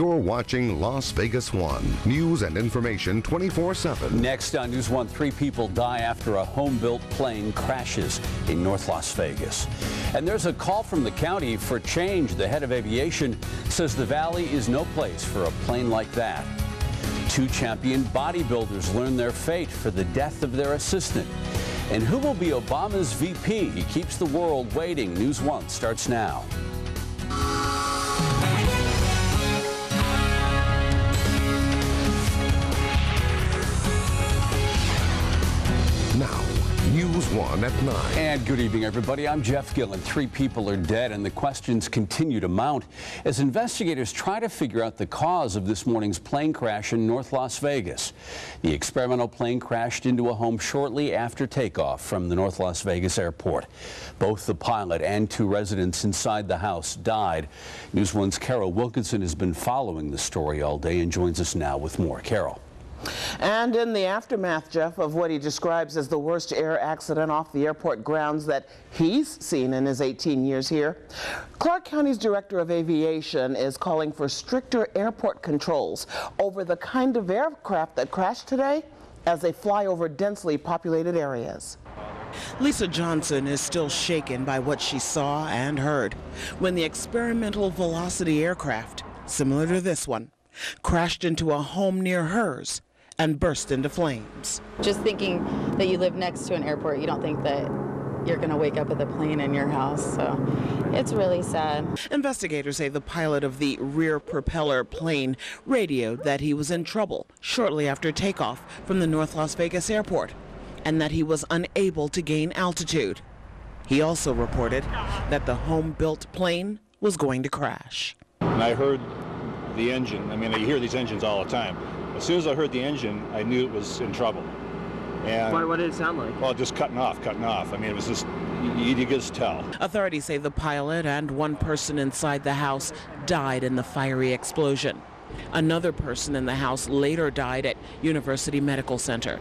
You're watching Las Vegas 1. News and information 24/7. Next on News 1, 3 people die after a home-built plane crashes in North Las Vegas. And there's a call from the county for change. The head of aviation says the valley is no place for a plane like that. 2 champion bodybuilders learn their fate for the death of their assistant. And who will be Obama's VP? He keeps the world waiting. News 1 starts now. Now, News 1 at 9. And good evening, everybody. I'm Jeff Gillan. 3 people are dead, and the questions continue to mount as investigators try to figure out the cause of this morning's plane crash in North Las Vegas. The experimental plane crashed into a home shortly after takeoff from the North Las Vegas airport. Both the pilot and 2 residents inside the house died. News 1's Carol Wilkinson has been following the story all day and joins us now with more. Carol. And in the aftermath, Jeff, of what he describes as the worst air accident off the airport grounds that he's seen in his 18 years here, Clark County's Director of Aviation is calling for stricter airport controls over the kind of aircraft that crashed today as they fly over densely populated areas. Lisa Johnson is still shaken by what she saw and heard when the experimental Velocity aircraft, similar to this one, crashed into a home near hers and burst into flames. Just thinking that you live next to an airport, you don't think that you're going to wake up with a plane in your house, so it's really sad. Investigators say the pilot of the rear propeller plane radioed that he was in trouble shortly after takeoff from the North Las Vegas airport and that he was unable to gain altitude. He also reported that the home-built plane was going to crash. And I heard the engine. I mean, you hear these engines all the time. As soon as I heard the engine, I knew it was in trouble. And what did it sound like? Well, just cutting off. I mean, it was just, you could just tell. Authorities say the pilot and 1 person inside the house died in the fiery explosion. Another person in the house later died at University Medical Center.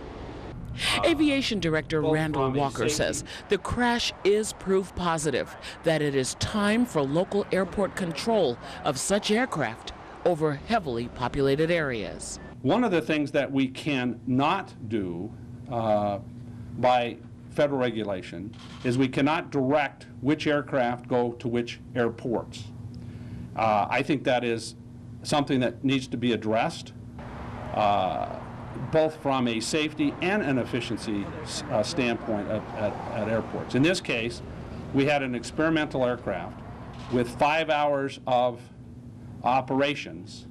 Aviation Director Randall Walker says the crash is proof positive that it is time for local airport control of such aircraft over heavily populated areas. One of the things that we cannot do by federal regulation is we cannot direct which aircraft go to which airports. I think that is something that needs to be addressed, both from a safety and an efficiency standpoint at airports. In this case, we had an experimental aircraft with 5 hours of operations.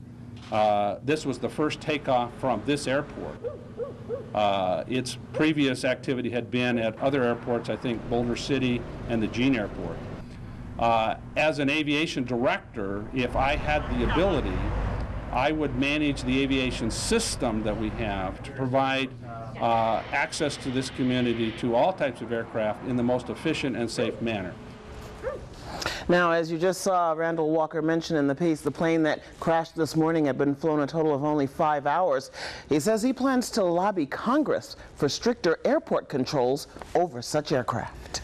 This was the first takeoff from this airport. Its previous activity had been at other airports, I think Boulder City and the Jean Airport. As an aviation director, if I had the ability, I would manage the aviation system that we have to provide access to this community to all types of aircraft in the most efficient and safe manner. Now, as you just saw Randall Walker mention in the piece, the plane that crashed this morning had been flown a total of only 5 hours. He says he plans to lobby Congress for stricter airport controls over such aircraft.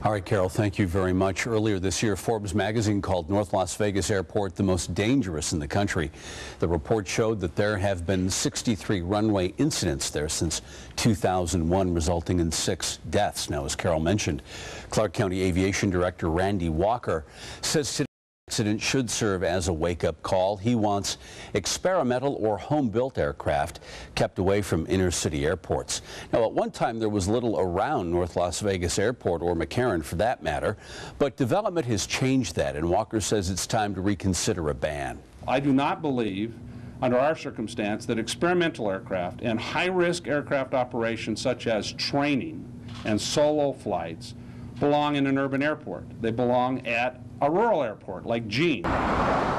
All right, Carol, thank you very much. Earlier this year, Forbes magazine called North Las Vegas Airport the most dangerous in the country. The report showed that there have been 63 runway incidents there since 2001, resulting in 6 deaths. Now, as Carol mentioned, Clark County Aviation Director Randy Walker says today the accident should serve as a wake-up call. He wants experimental or home-built aircraft kept away from inner-city airports. Now, at one time, there was little around North Las Vegas Airport, or McCarran for that matter, but development has changed that, and Walker says it's time to reconsider a ban. I do not believe, under our circumstance, that experimental aircraft and high-risk aircraft operations such as training and solo flights belong in an urban airport. They belong at a rural airport like Jean.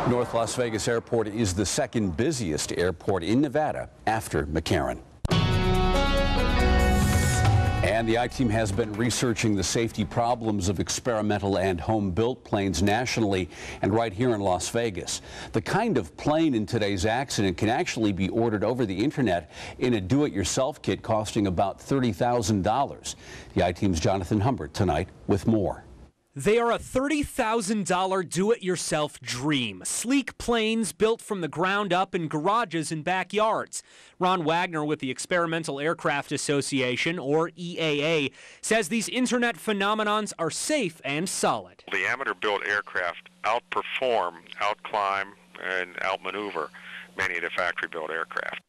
North Las Vegas Airport is the 2nd busiest airport in Nevada after McCarran. And the I-Team has been researching the safety problems of experimental and home-built planes nationally and right here in Las Vegas. The kind of plane in today's accident can actually be ordered over the internet in a do-it-yourself kit costing about $30,000. The I-Team's Jonathan Humbert tonight with more. They are a $30,000 do-it-yourself dream. Sleek planes built from the ground up in garages and backyards. Ron Wagner with the Experimental Aircraft Association, or EAA, says these internet phenomenons are safe and solid. The amateur-built aircraft outperform, outclimb, and outmaneuver many of the factory-built aircraft.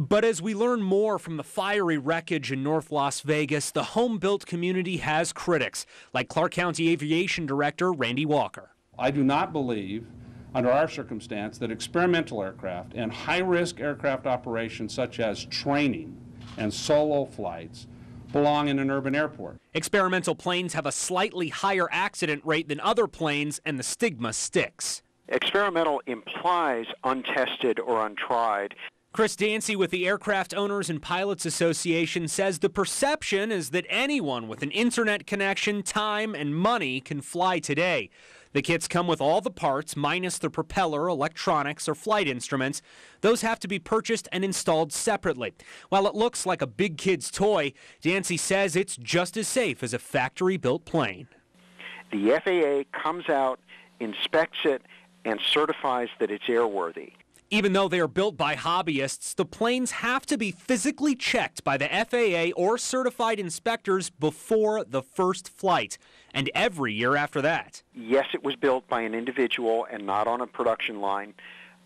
But as we learn more from the fiery wreckage in North Las Vegas, the home-built community has critics, like Clark County Aviation Director Randy Walker. I do not believe, under our circumstance, that experimental aircraft and high-risk aircraft operations such as training and solo flights belong in an urban airport. Experimental planes have a slightly higher accident rate than other planes, and the stigma sticks. Experimental implies untested or untried. Chris Dancy with the Aircraft Owners and Pilots Association says the perception is that anyone with an internet connection, time, and money can fly today. The kits come with all the parts, minus the propeller, electronics, or flight instruments. Those have to be purchased and installed separately. While it looks like a big kid's toy, Dancy says it's just as safe as a factory-built plane. The FAA comes out, inspects it, and certifies that it's airworthy. Even though they are built by hobbyists, the planes have to be physically checked by the FAA or certified inspectors before the first flight, and every year after that. Yes, it was built by an individual and not on a production line,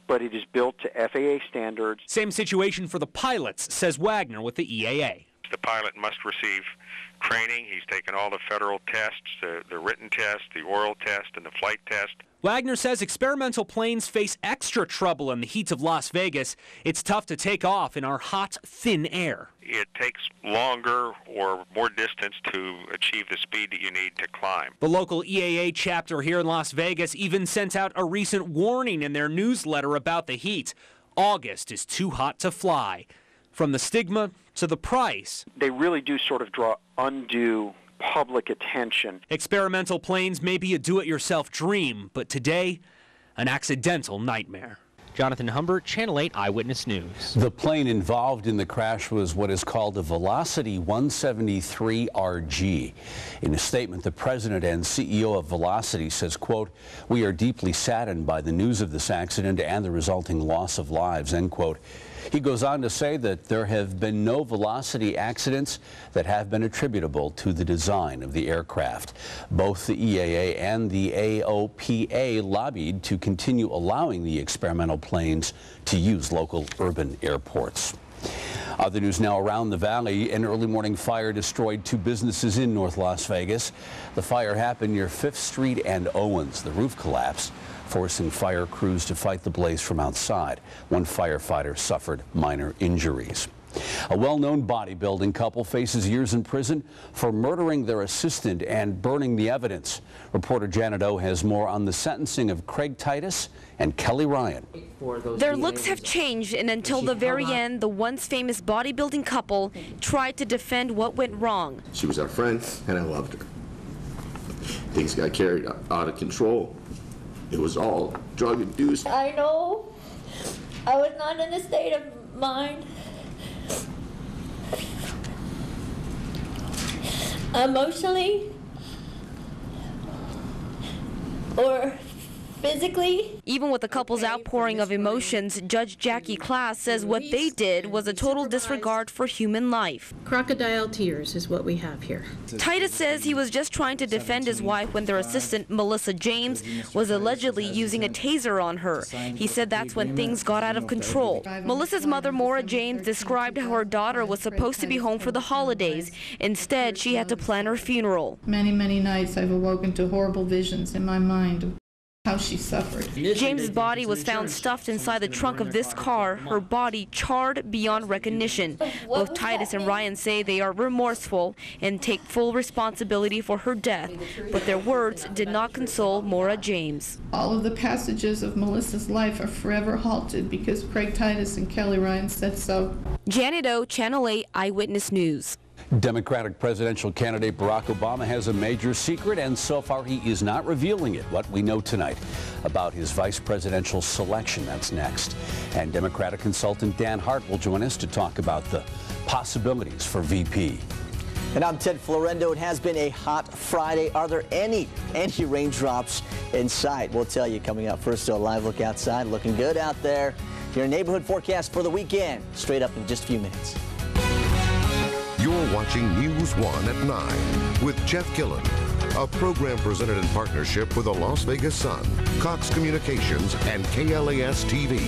but it is built to FAA standards. Same situation for the pilots, says Wagner with the EAA. The pilot must receive training. He's taken all the federal tests, the written test, the oral test, and the flight test. Wagner says experimental planes face extra trouble in the heat of Las Vegas. It's tough to take off in our hot, thin air. It takes longer or more distance to achieve the speed that you need to climb. The local EAA chapter here in Las Vegas even sent out a recent warning in their newsletter about the heat. August is too hot to fly. From the stigma to the price. They really do sort of draw undue public attention. Experimental planes may be a do-it-yourself dream, but today, an accidental nightmare. Jonathan Humbert, Channel 8 Eyewitness News. The plane involved in the crash was what is called a Velocity 173RG. In a statement, the president and CEO of Velocity says, quote, "We are deeply saddened by the news of this accident and the resulting loss of lives," end quote. He goes on to say that there have been no Velocity accidents that have been attributable to the design of the aircraft. Both the EAA and the AOPA lobbied to continue allowing the experimental planes to use local urban airports. Other news now around the valley. An early morning fire destroyed two businesses in North Las Vegas. The fire happened near 5th Street and Owens. The roof collapsed, forcing fire crews to fight the blaze from outside. One firefighter suffered minor injuries. A well-known bodybuilding couple faces years in prison for murdering their assistant and burning the evidence. Reporter Janet O has more on the sentencing of Craig Titus and Kelly Ryan. Their looks have changed, and until the very end, the once famous bodybuilding couple tried to defend what went wrong. She was our friend, and I loved her. Things got carried out of control. It was all drug-induced. I know I was not in a state of mind, emotionally or physically. Even with the couple's outpouring of emotions, Judge Jackie KLAS says what they did was a total disregard for human life. Crocodile tears is what we have here. Titus says he was just trying to defend his wife when their assistant, Melissa James, was allegedly using a taser on her. He said that's when things got out of control. Melissa's mother, Maura James, described how her daughter was supposed to be home for the holidays. Instead, she had to plan her funeral. Many, many nights I've awoken to horrible visions in my mind of how she suffered. James's body was found stuffed inside the trunk of this car, her body charred beyond recognition. Both Titus and Ryan say they are remorseful and take full responsibility for her death, but their words did not console Maura James. All of the passages of Melissa's life are forever halted because Craig Titus and Kelly Ryan said so. Janet O, Channel 8 Eyewitness News. Democratic presidential candidate Barack Obama has a major secret, and so far he is not revealing it. What we know tonight about his vice presidential selection, that's next. And Democratic consultant Dan Hart will join us to talk about the possibilities for VP. And I'm Ted Florendo. It has been a hot Friday. Are there any raindrops in sight? We'll tell you coming up. First, a live look outside. Looking good out there. Your neighborhood forecast for the weekend. Straight up in just a few minutes. You're watching News 1 at 9 with Jeff Gillan. A program presented in partnership with the Las Vegas Sun, Cox Communications, and KLAS TV.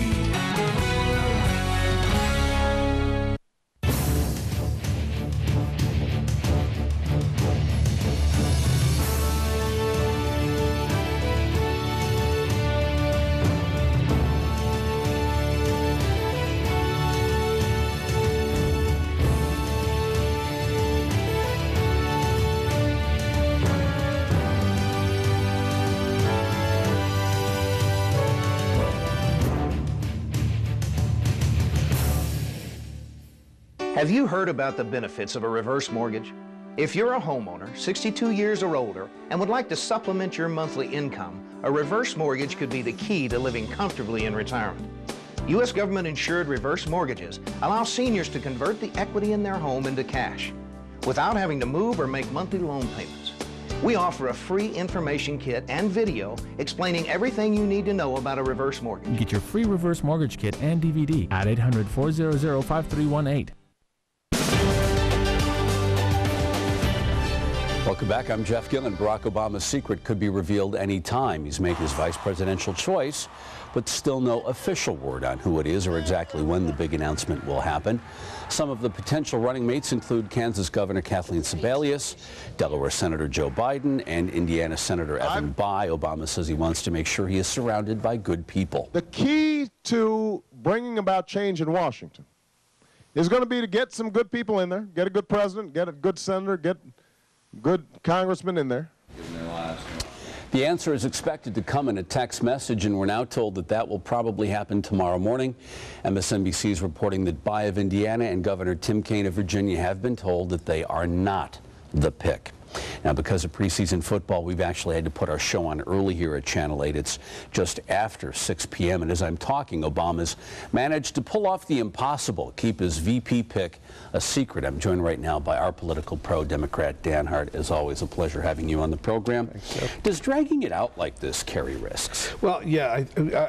Have you heard about the benefits of a reverse mortgage? If you're a homeowner, 62 years or older, and would like to supplement your monthly income, a reverse mortgage could be the key to living comfortably in retirement. U.S. government-insured reverse mortgages allow seniors to convert the equity in their home into cash without having to move or make monthly loan payments. We offer a free information kit and video explaining everything you need to know about a reverse mortgage. Get your free reverse mortgage kit and DVD at 800-400-5318. Welcome back. I'm Jeff Gillan. Barack Obama's secret could be revealed any time. He's made his vice presidential choice, but still no official word on who it is or exactly when the big announcement will happen. Some of the potential running mates include Kansas Governor Kathleen Sebelius, Delaware Senator Joe Biden, and Indiana Senator Evan Bayh. Obama says he wants to make sure he is surrounded by good people. The key to bringing about change in Washington is going to be to get some good people in there, get a good president, get a good senator, get good congressman in there. The answer is expected to come in a text message, and we're now told that that will probably happen tomorrow morning. MSNBC is reporting that Bayh of Indiana and Governor Tim Kaine of Virginia have been told that they are not the pick. Now, because of preseason football, we've actually had to put our show on early here at Channel 8. It's just after 6 p.m. And as I'm talking, Obama's managed to pull off the impossible, keep his VP pick a secret. I'm joined right now by our political pro-Democrat, Dan Hart. As always, a pleasure having you on the program. Does dragging it out like this carry risks? Well, yeah,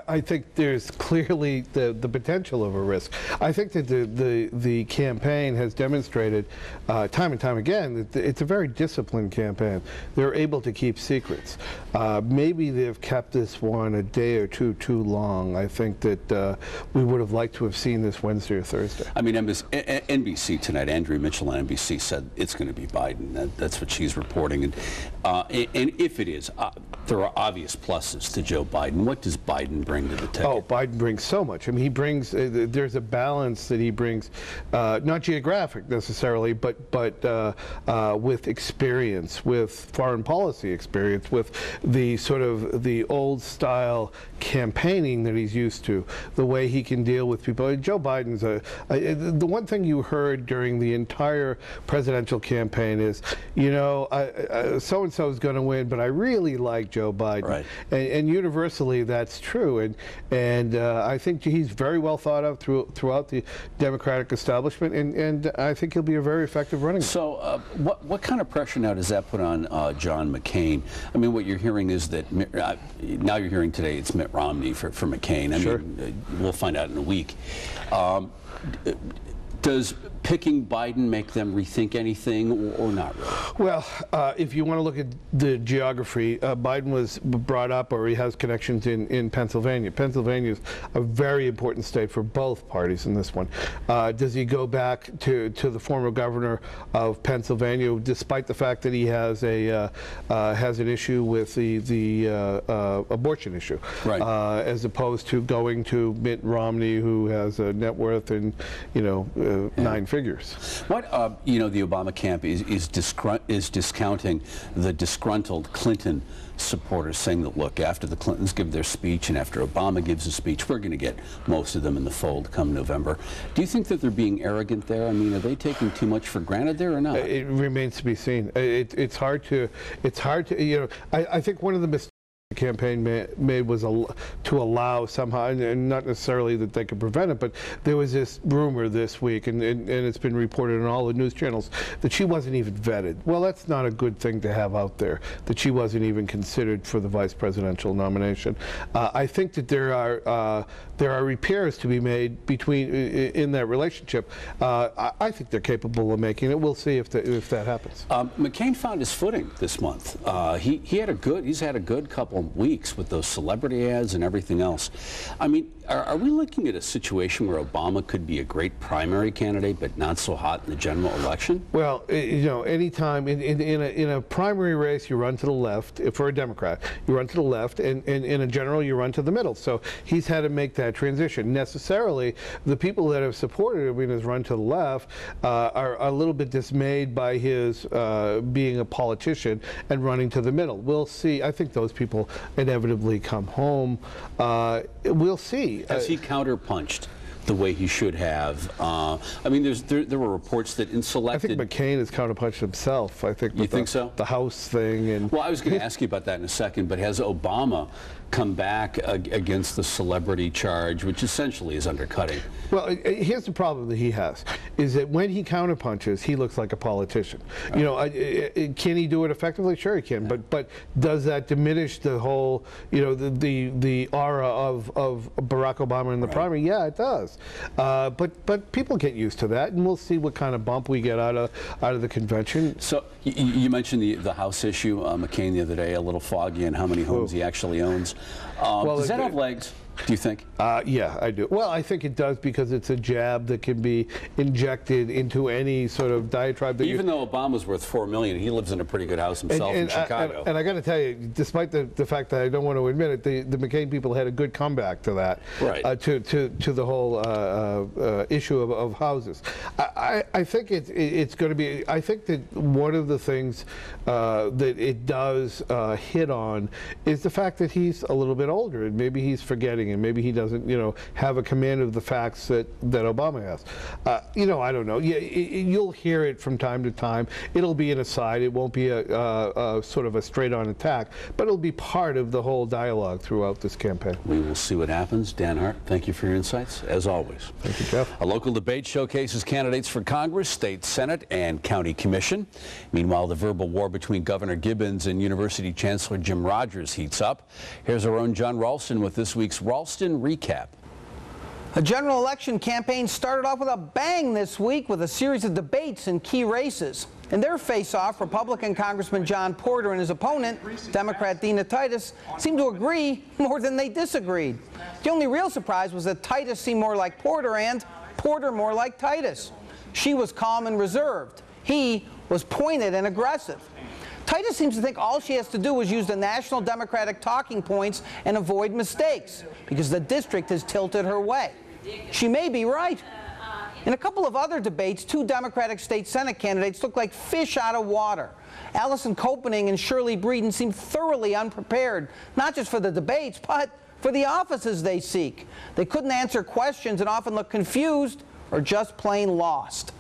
I think there's clearly the potential of a risk. I think that the campaign has demonstrated time and time again that it's a very disciplined campaign. They're able to keep secrets. Maybe they've kept this one a day or two too long. I think that we would have liked to have seen this Wednesday or Thursday. I mean, NBC tonight, Andrea Mitchell on NBC said it's going to be Biden. That's what she's reporting. And if it is, there are obvious pluses to Joe Biden. What does Biden bring to the table? Oh, Biden brings so much. I mean, he brings, there's a balance that he brings, not geographic necessarily, but with experience, with foreign policy experience, with the sort of the old style campaigning that he's used to, the way he can deal with people. Joe Biden's the one thing you heard during the entire presidential campaign is, you know, so-and-so is going to win, but I really like Joe Biden. Right. And universally that's true. And I think he's very well thought of throughout the Democratic establishment, and I think he'll be a very effective running mate. So what kind of pressure now does that put on John McCain? I mean, what you're hearing is that now you're hearing today it's Mitt Romney for McCain. I mean, we'll find out in a week. Does picking Biden make them rethink anything or not really? Well, if you want to look at the geography, Biden was brought up, or he has connections in Pennsylvania. Pennsylvania is a very important state for both parties in this one. Does he go back to the former governor of Pennsylvania, despite the fact that he has an issue with the abortion issue, right. As opposed to going to Mitt Romney, who has a net worth in, 9 figures. What the Obama camp is discounting the disgruntled Clinton supporters, saying that, look, after the Clintons give their speech and after Obama gives a speech, we're going to get most of them in the fold come November. Do you think that they're being arrogant there? I mean, are they taking too much for granted there or not? It remains to be seen. It's hard to I think one of the mistakes the campaign made was to allow somehow, and not necessarily that they could prevent it, but there was this rumor this week, and it's been reported on all the news channels, that she wasn't even vetted. Well, that's not a good thing to have out there, that she wasn't even considered for the vice presidential nomination. I think that there are repairs to be made in that relationship. I think they're capable of making it. We'll see if that happens. McCain found his footing this month. He's had a good couple of weeks with those celebrity ads and everything else. I mean, are we looking at a situation where Obama could be a great primary candidate but not so hot in the general election? Well, you know, anytime in a primary race, you run to the left. For a Democrat, you run to the left, and in a general, you run to the middle. So he's had to make that transition. Necessarily, the people that have supported him in his run to the left are a little bit dismayed by his being a politician and running to the middle. We'll see. I think those people inevitably come home. We'll see. Has he counterpunched the way he should have? I mean, there were reports that in selected... I think McCain has counterpunched himself. I think. You think so? The House thing and... Well, I was going to ask you about that in a second, but has Obama come back against the celebrity charge, which essentially is undercutting? Well, here's the problem that he has, is that when he counterpunches, he looks like a politician. Right. You know, can he do it effectively? Sure he can, but does that diminish the whole, you know, the aura of Barack Obama in the primary? Yeah, it does. But people get used to that, and we'll see what kind of bump we get out of the convention. So you mentioned the House issue, McCain the other day, a little foggy on how many homes he actually owns. Does that have legs, do you think? Yeah, I do. Well, I think it does, because it's a jab that can be injected into any sort of diatribe. Even though Obama's worth $4 million, he lives in a pretty good house himself in Chicago. And I got to tell you, despite the fact that I don't want to admit it, the McCain people had a good comeback to that, right? To the whole issue of houses. I think it's going to be. I think that one of the things that it does hit on is the fact that he's a little bit older, and maybe he's forgetting, and maybe he doesn't, you know, have a command of the facts that Obama has. You know, I don't know. You'll hear it from time to time. It'll be an aside. It won't be a sort of a straight-on attack, but it'll be part of the whole dialogue throughout this campaign. We will see what happens. Dan Hart, thank you for your insights, as always. Thank you, Jeff. A local debate showcases candidates for Congress, State Senate, and County Commission. Meanwhile, the verbal war between Governor Gibbons and University Chancellor Jim Rogers heats up. Here's our own John Ralston with this week's Ralston Recap. A general election campaign started off with a bang this week with a series of debates in key races. In their face-off, Republican Congressman John Porter and his opponent, Democrat Dina Titus, seemed to agree more than they disagreed. The only real surprise was that Titus seemed more like Porter and Porter more like Titus. She was calm and reserved. He was pointed and aggressive. Titus seems to think all she has to do is use the national Democratic talking points and avoid mistakes, because the district has tilted her way. She may be right. In a couple of other debates, two Democratic state Senate candidates looked like fish out of water. Allison Copening and Shirley Breeden seemed thoroughly unprepared, not just for the debates, but for the offices they seek. They couldn't answer questions and often looked confused or just plain lost.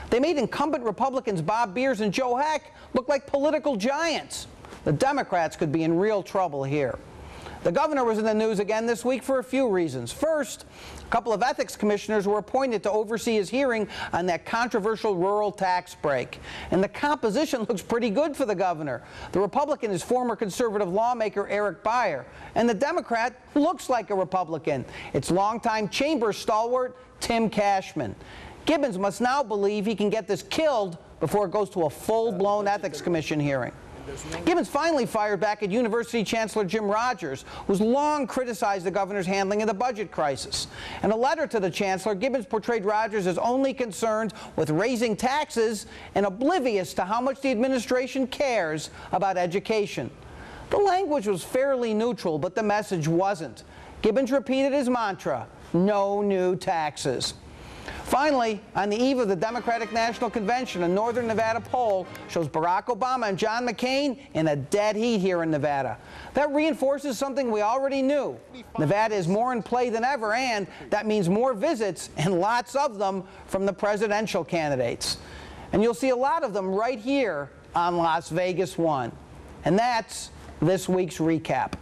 They made incumbent Republicans Bob Beers and Joe Heck look like political giants. The Democrats could be in real trouble here. The governor was in the news again this week for a few reasons. First, a couple of ethics commissioners were appointed to oversee his hearing on that controversial rural tax break. And the composition looks pretty good for the governor. The Republican is former conservative lawmaker Eric Beyer, and the Democrat looks like a Republican. It's longtime chamber stalwart Tim Cashman. Gibbons must now believe he can get this killed before it goes to a full-blown ethics commission hearing. Gibbons finally fired back at University Chancellor Jim Rogers, who's long criticized the governor's handling of the budget crisis. In a letter to the chancellor, Gibbons portrayed Rogers as only concerned with raising taxes and oblivious to how much the administration cares about education. The language was fairly neutral, but the message wasn't. Gibbons repeated his mantra, no new taxes. Finally, on the eve of the Democratic National Convention, a Northern Nevada poll shows Barack Obama and John McCain in a dead heat here in Nevada. That reinforces something we already knew. Nevada is more in play than ever, and that means more visits, and lots of them, from the presidential candidates. And you'll see a lot of them right here on Las Vegas 1. And that's this week's recap.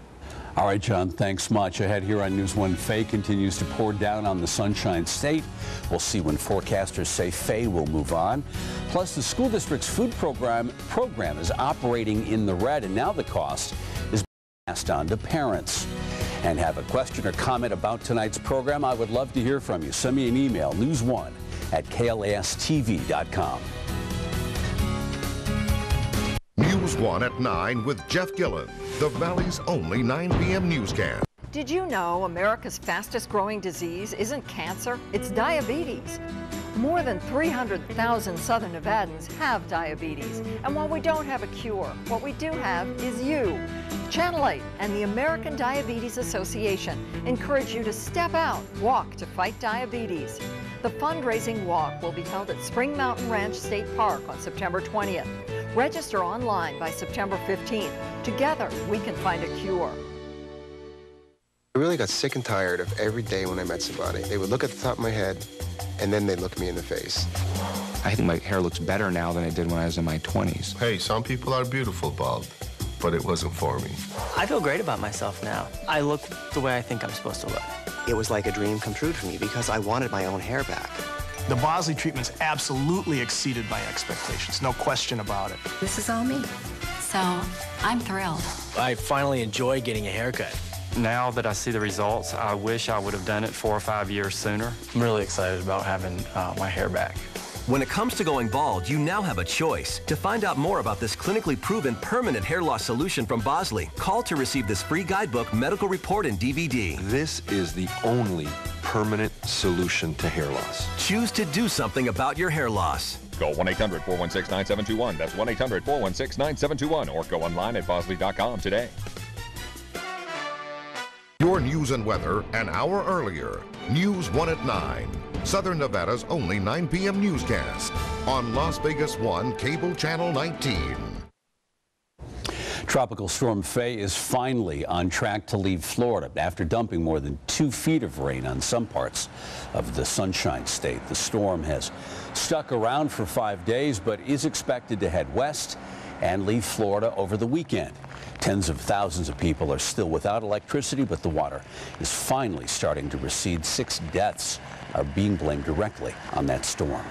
All right, John, thanks much. Ahead here on News 1, Faye continues to pour down on the Sunshine State. We'll see when forecasters say Faye will move on. Plus, the school district's food program is operating in the red, and now the cost is passed on to parents. And have a question or comment about tonight's program? I would love to hear from you. Send me an email, news1@klastv.com. News 1 at 9 with Jeff Gillan, the Valley's only 9 p.m. newscast. Did you know America's fastest growing disease isn't cancer, it's diabetes? More than 300,000 Southern Nevadans have diabetes. And while we don't have a cure, what we do have is you. Channel 8 and the American Diabetes Association encourage you to step out, walk to fight diabetes. The fundraising walk will be held at Spring Mountain Ranch State Park on September 20th. Register online by September 15th. Together, we can find a cure. I really got sick and tired of every day when I met somebody. They would look at the top of my head, and then they'd look me in the face. I think my hair looks better now than it did when I was in my 20s. Hey, some people are beautiful bald, but it wasn't for me. I feel great about myself now. I look the way I think I'm supposed to look. It was like a dream come true for me because I wanted my own hair back. The Bosley treatment's absolutely exceeded my expectations, no question about it. This is all me, so I'm thrilled. I finally enjoy getting a haircut. Now that I see the results, I wish I would have done it 4 or 5 years sooner. I'm really excited about having my hair back. When it comes to going bald, you now have a choice. To find out more about this clinically proven permanent hair loss solution from Bosley, call to receive this free guidebook, medical report, and DVD. This is the only permanent solution to hair loss. Choose to do something about your hair loss. Call 1-800-416-9721. That's 1-800-416-9721. Or go online at bosley.com today. Your news and weather an hour earlier. News 1 at 9. Southern Nevada's only 9 p.m. newscast on Las Vegas 1 Cable Channel 19. Tropical Storm Faye is finally on track to leave Florida after dumping more than 2 feet of rain on some parts of the Sunshine State. The storm has stuck around for 5 days, but is expected to head west and leave Florida over the weekend. Tens of thousands of people are still without electricity, but the water is finally starting to recede. 6 deaths are being blamed directly on that storm.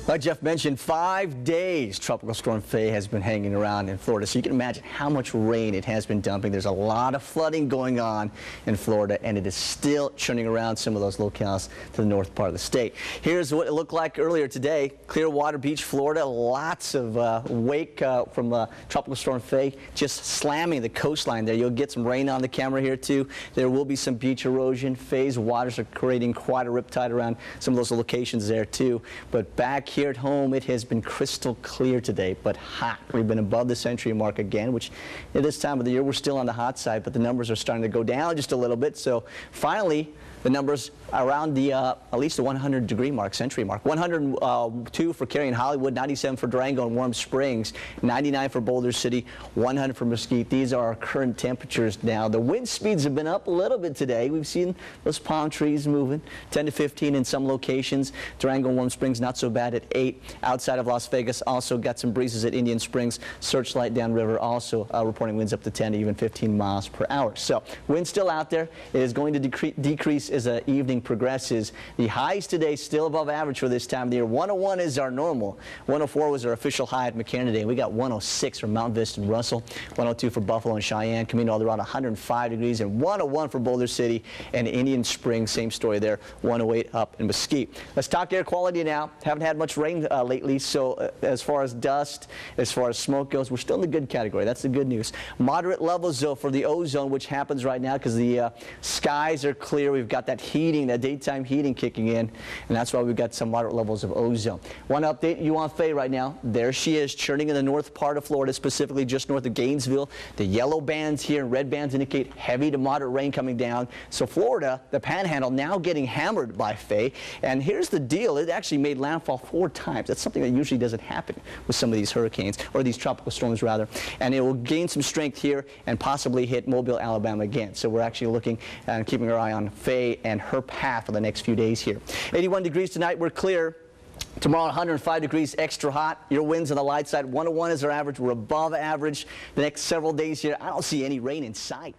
Like Jeff mentioned, 5 days Tropical Storm Faye has been hanging around in Florida, so you can imagine how much rain it has been dumping. There's a lot of flooding going on in Florida, and it is still churning around some of those locales to the north part of the state. Here's what it looked like earlier today. Clearwater Beach, Florida, lots of wake from Tropical Storm Faye just slamming the coastline there. You'll get some rain on the camera here too. There will be some beach erosion. Faye's waters are creating quite a riptide around some of those locations there too. But back here at home, it has been crystal clear today, but hot. We've been above the century mark again, which at this time of the year, we're still on the hot side, but the numbers are starting to go down just a little bit. So finally, the numbers around the at least the 100-degree mark, century mark. 102 for Cary and Hollywood, 97 for Durango and Warm Springs, 99 for Boulder City, 100 for Mesquite. These are our current temperatures now. The wind speeds have been up a little bit today. We've seen those palm trees moving, 10 to 15 in some locations. Durango and Warm Springs not so bad at 8. Outside of Las Vegas, also got some breezes at Indian Springs. Searchlight downriver also reporting winds up to 10 to even 15 miles per hour. So wind still out there. It is going to decrease as the evening progresses. The highs today still above average for this time of the year. 101 is our normal. 104 was our official high at McCann today. We got 106 for Mount Vista and Russell, 102 for Buffalo and Cheyenne, Camino all around 105 degrees, and 101 for Boulder City and Indian Springs. Same story there, 108 up in Mesquite. Let's talk air quality now. Haven't had much rain lately, so as far as dust, as far as smoke goes, we're still in the good category. That's the good news. Moderate levels, though, for the ozone, which happens right now because the skies are clear. We've got that heating, that daytime heating kicking in, and that's why we've got some moderate levels of ozone. Want to update you on Faye right now. There she is, churning in the north part of Florida, specifically just north of Gainesville. The yellow bands here and red bands indicate heavy to moderate rain coming down. So Florida, the panhandle, now getting hammered by Faye. And here's the deal. It actually made landfall 4 times. That's something that usually doesn't happen with some of these hurricanes, or these tropical storms rather. And it will gain some strength here and possibly hit Mobile, Alabama again. So we're actually looking and keeping our eye on Faye and her path for the next few days here. 81 degrees tonight. We're clear. Tomorrow, 105 degrees, extra hot. Your winds on the light side, 101 is our average. We're above average. The next several days here, I don't see any rain in sight.